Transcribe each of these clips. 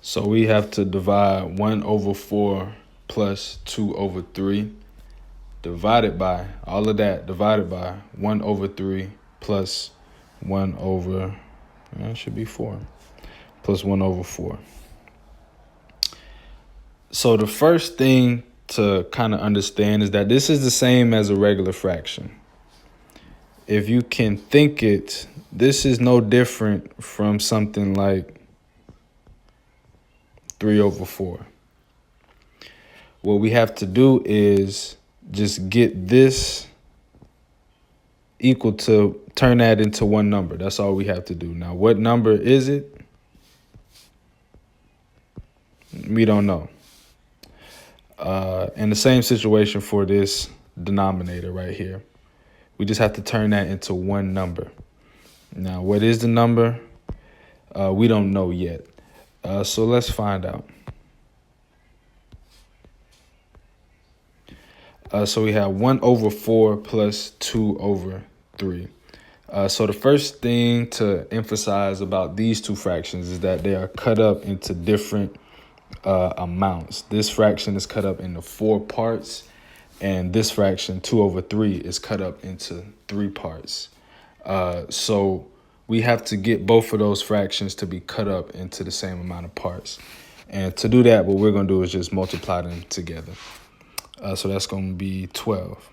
So we have to divide 1 over 4 plus 2 over 3 divided by, all of that divided by 1 over 3 plus 1 over, it should be 4, plus 1 over 4. So the first thing to kind of understand is that this is the same as a regular fraction. If you can think it, this is no different from something like 3 over 4. What we have to do is just get this equal to, turn that into one number. That's all we have to do. Now, what number is it? We don't know. In the same situation for this denominator right here, we just have to turn that into one number. Now, what is the number? We don't know yet. So let's find out. So we have 1 over 4 plus 2 over 3. So the first thing to emphasize about these two fractions is that they are cut up into different amounts. This fraction is cut up into 4 parts, and this fraction, 2 over 3, is cut up into 3 parts. So we have to get both of those fractions to be cut up into the same amount of parts. And to do that, what we're going to do is just multiply them together. So that's going to be 12.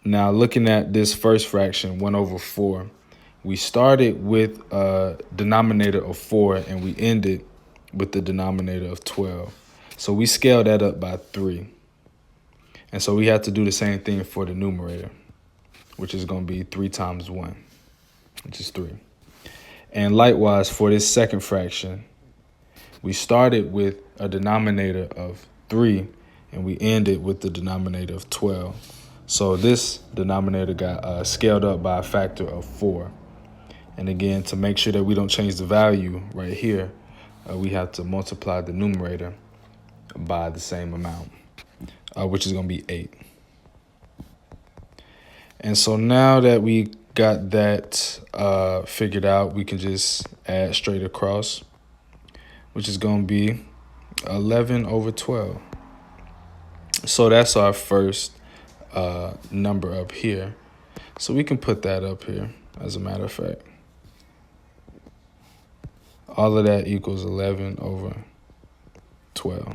Now, looking at this first fraction, 1 over 4, we started with a denominator of 4, and we ended with the denominator of 12. So we scaled that up by 3. And so we have to do the same thing for the numerator, which is going to be 3 times 1, which is 3. And likewise, for this second fraction, we started with a denominator of 3, and we ended with the denominator of 12. So this denominator got scaled up by a factor of 4. And again, to make sure that we don't change the value right here, we have to multiply the numerator by the same amount, which is going to be 8. And so now that we got that figured out, we can just add straight across, which is going to be 11 over 12. So that's our first number up here. So we can put that up here, as a matter of fact. All of that equals 11 over 12.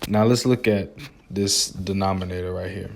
Now let's look at this denominator right here.